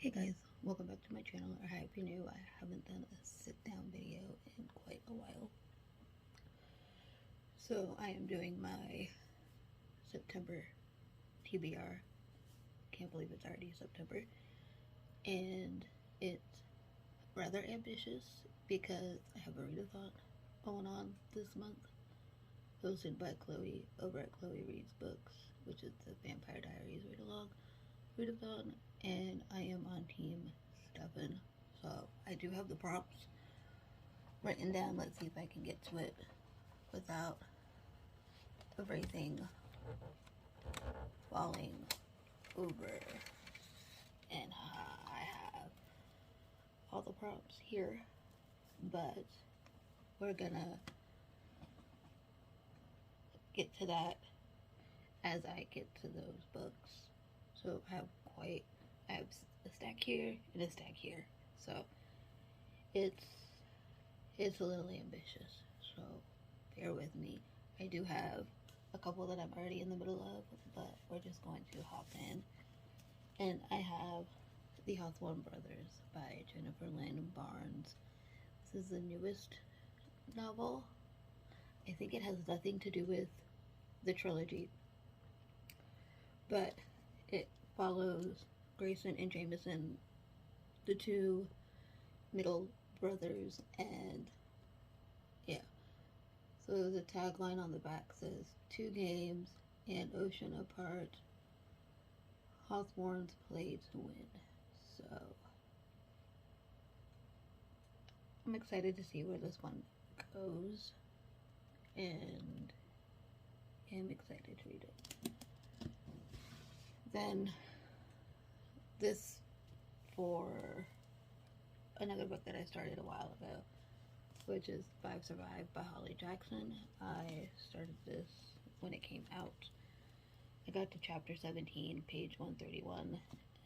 Hey guys, welcome back to my channel, or hi if you're new. I haven't done a sit down video in quite a while. So I am doing my September TBR. Can't believe it's already September. And it's rather ambitious because I have a readathon going on this month, hosted by Chloe over at Chloe Reads Books, which is the Vampire Diaries readathon, and I am on Team Stefan. So I do have the prompts written down. Let's see if I can get to it without everything falling over. And I have all the prompts here, but we're gonna get to that as I get to those books. So I have a stack here and a stack here. So it's a little ambitious. So bear with me. I do have a couple that I'm already in the middle of, but we're just going to hop in. And I have The Hawthorne Brothers by Jennifer Lynn Barnes. This is the newest novel. I think it has nothing to do with the trilogy, but it follows Grayson and Jameson, the two middle brothers, and yeah. So the tagline on the back says, 2 games and ocean apart, Hawthorne's play to win. So I'm excited to see where this one goes, and am excited to read it. Then this for another book that I started a while ago, which is 5 Survive by Holly Jackson. I started this when it came out. I got to chapter 17, page 131,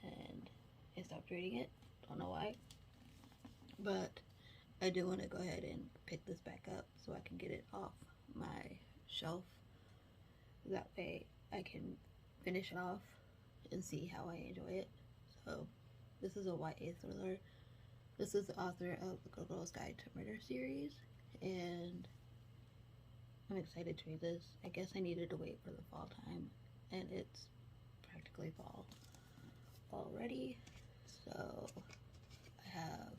and I stopped reading it. Don't know why. But I do want to go ahead and pick this back up so I can get it off my shelf. That way I can finish it off and see how I enjoy it. So this is a YA thriller. This is the author of the Good Girl's Guide to Murder series, and I'm excited to read this. I guess I needed to wait for the fall time, and it's practically fall already. So I have,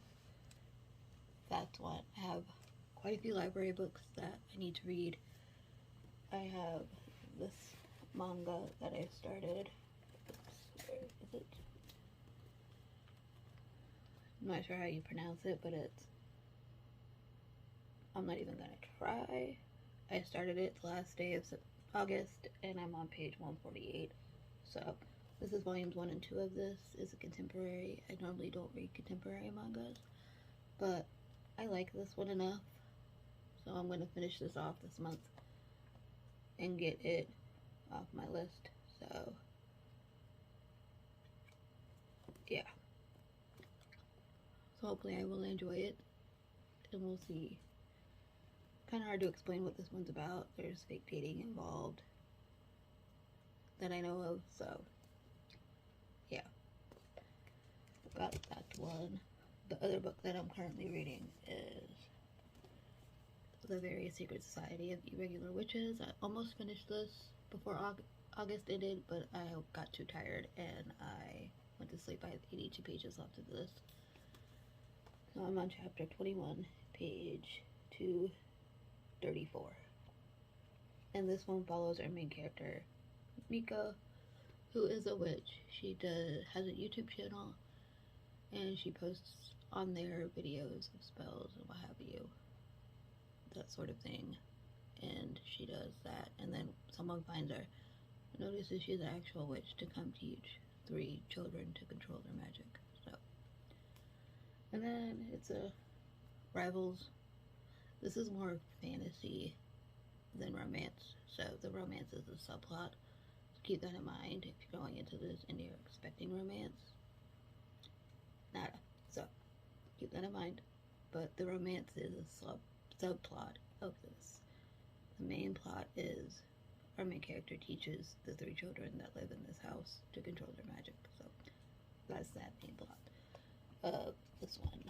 that's one. I have quite a few library books that I need to read. I have this manga that I started. Where is it? I'm not sure how you pronounce it, but I'm not even gonna try. I started it the last day of August, and I'm on page 148. So this is volumes 1 and 2 of this. It's a contemporary. I normally don't read contemporary mangas, but I like this one enough, so I'm gonna finish this off this month and get it off my list. So yeah, so hopefully I will enjoy it, and we'll see. Kind of hard to explain what this one's about. There's fake dating involved that I know of, so yeah, got that one. The other book that I'm currently reading is The Very Secret Society of Irregular Witches. I almost finished this before August ended, but I got too tired and I went to sleep. I have 82 pages left of this. So I'm on chapter 21, page 234. And this one follows our main character, Mika, who is a witch. She has a YouTube channel, and she posts on there videos of spells and what have you, that sort of thing. And she does that, and then someone finds her, notices she's an actual witch, to come teach 3 children to control their magic. So, and then it's a rivals. This is more fantasy than romance, so the romance is a subplot. So keep that in mind if you're going into this and you're expecting romance. Nada. So keep that in mind. But the romance is a subplot of this. The main plot is our main character teaches the 3 children that live in this house to control their magic. So That's that main plot of this one.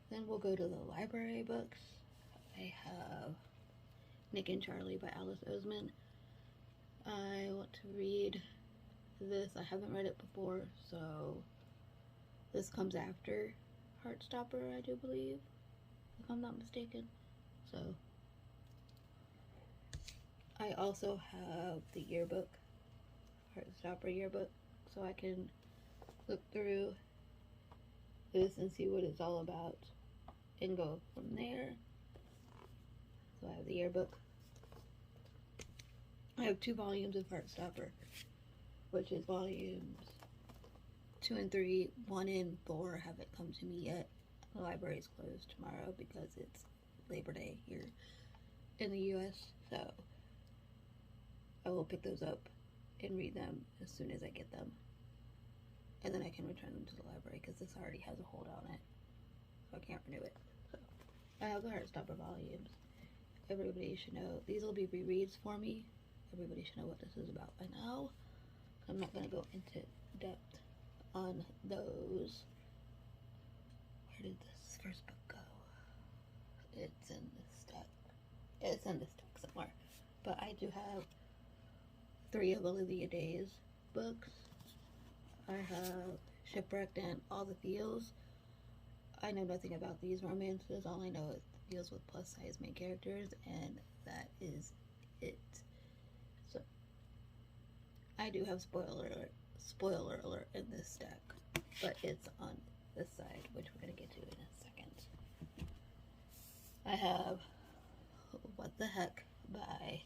Then we'll go to the library books. I have Nick and Charlie by Alice Oseman. I want to read this. I haven't read it before, so this comes after Heartstopper, I do believe, if I'm not mistaken. So I also have the yearbook, Heartstopper yearbook, so I can look through this and see what it's all about and go from there. So I have the yearbook. I have 2 volumes of Heartstopper, which is volumes 2 and 3. 1 and 4 haven't come to me yet. The library is closed tomorrow because it's Labor Day here in the US, so I will pick those up and read them as soon as I get them. And then I can return them to the library because this already has a hold on it, so I can't renew it. So I have the Heartstopper volumes. Everybody should know, these will be rereads for me. Everybody should know what this is about by now. I'm not going to go into depth on those. Where did this first book go? It's in this stack. It's in this stack somewhere. But I do have 3 of Olivia Day's books. I have Shipwrecked and All the Feels. I know nothing about these romances. All I know is it deals with plus size main characters, and that is it. So I do have spoiler alert in this stack, but it's on this side, which we're going to get to in a second. I have What the Heck by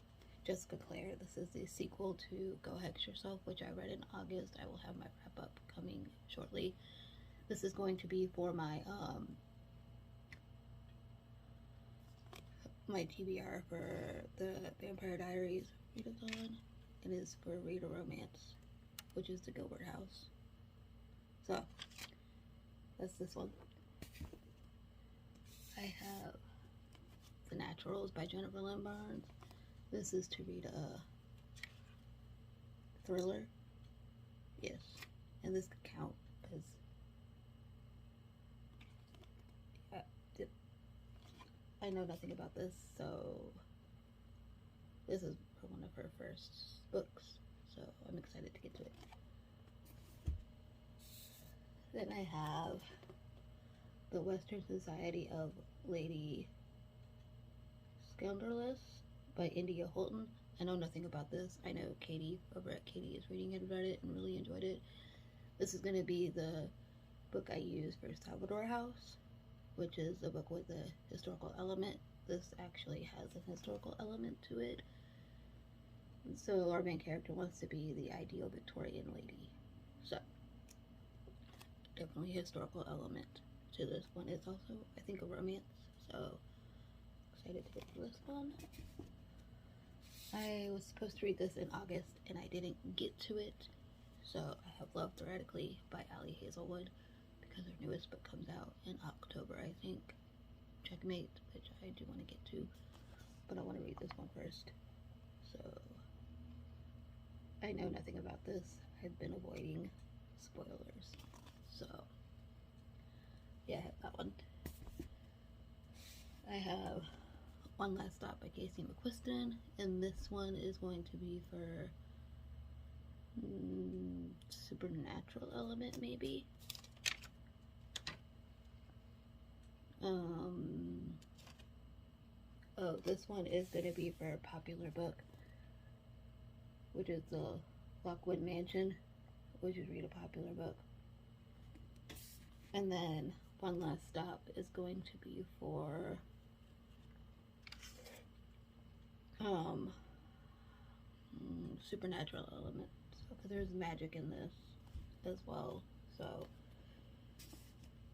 Jessica Clare. This is the sequel to Go Hex Yourself, which I read in August. I will have my wrap up coming shortly. This is going to be for my my TBR for the Vampire Diaries readathon. It is for Read a Romance, which is the Gilbert House. So that's this one. I have The Naturals by Jennifer Lynn Barnes. This is to read a thriller. Yes, and this could count because I know nothing about this, so this is one of her first books, so I'm excited to get to it. Then I have The Western Society of Lady Scoundreless by India Holton. I know nothing about this. I know Katie over at Katie is reading it, read it, and really enjoyed it. This is going to be the book I use for Salvador House, which is a book with a historical element. This actually has a historical element to it. And so our main character wants to be the ideal Victorian lady. So definitely a historical element to this one. It's also, I think, a romance. So excited to get to this one. I was supposed to read this in August and I didn't get to it. So I have Love Theoretically by Ali Hazelwood, because her newest book comes out in October, I think. Checkmate, which I do want to get to, but I want to read this one first. So I know nothing about this. I've been avoiding spoilers. So yeah, I have that one. I have One Last Stop by Casey McQuiston, and this one is going to be for supernatural element, maybe. Oh, this one is going to be for a popular book, which is the Lockwood Mansion, which is read a popular book. And then One Last Stop is going to be for supernatural element, because there's magic in this as well. So,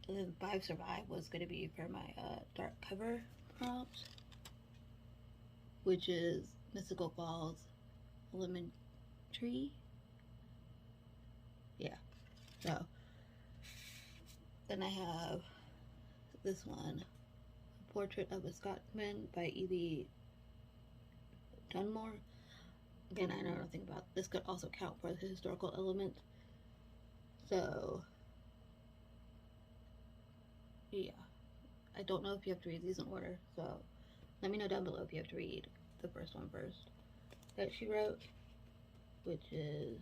and then 5 Survive was going to be for my dark cover prompt, which is Mystical Falls Lemon Tree. Yeah. So then I have this one, Portrait of a Scotsman by Evie Dunmore. Again, I know nothing about this. Could also count for the historical element. So, yeah. I don't know if you have to read these in order, so let me know down below if you have to read the first one first that she wrote, which is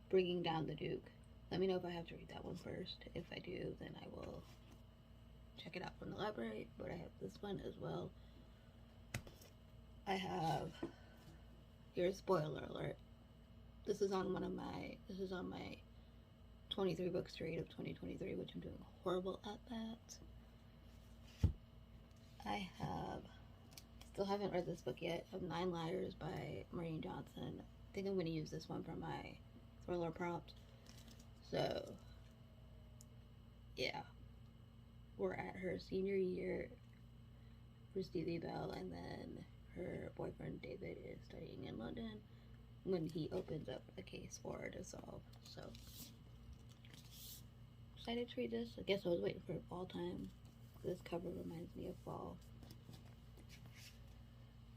Bringing Down the Duke. Let me know if I have to read that one first. If I do, then I will check it out from the library, but I have this one as well. I have, here's spoiler alert. This is on my 23 books to read of 2023, which I'm doing horrible at that. I still haven't read this book yet, of 9 Liars by Maureen Johnson. I think I'm going to use this one for my thriller prompt. So, yeah. We're at her senior year for Stevie Bell, and then her boyfriend David is studying in London when he opens up a case for her to solve. So, excited to read this. I guess I was waiting for fall time. This cover reminds me of fall.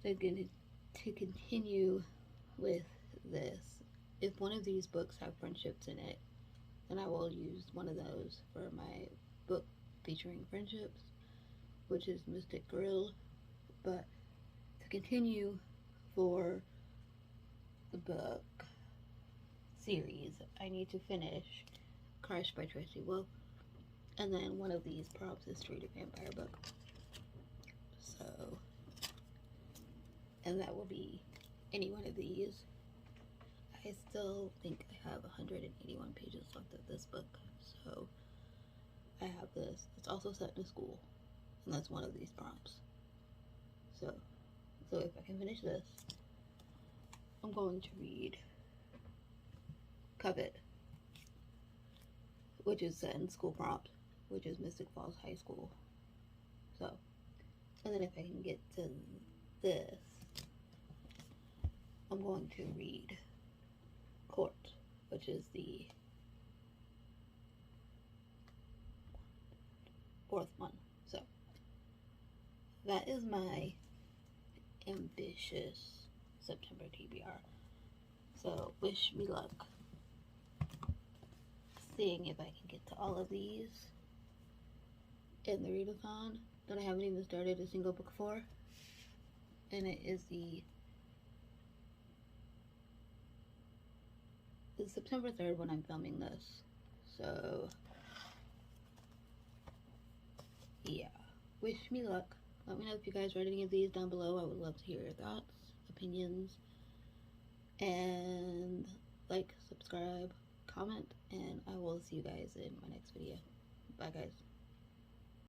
So to continue with this, if one of these books have friendships in it, then I will use one of those for my book featuring friendships, which is Mystic Grill. But to continue for the book series, I need to finish Crushed by Tracy Wolf, and then one of these prompts is to read a vampire book. So, and that will be any one of these. I still think I have 181 pages left of this book, so I have this. It's also set in a school, and that's one of these prompts. So if I can finish this, I'm going to read Covet, which is set in school prompt, which is Mystic Falls High School. So, and then if I can get to this, I'm going to read Court, which is the 4th one. So, that is my ambitious September TBR. So, wish me luck seeing if I can get to all of these in the readathon that I haven't even started a single book for. And it is the September 3rd when I'm filming this. So, yeah. Wish me luck. Let me know if you guys read any of these down below. I would love to hear your thoughts, opinions, and like, subscribe, comment, and I will see you guys in my next video. Bye, guys.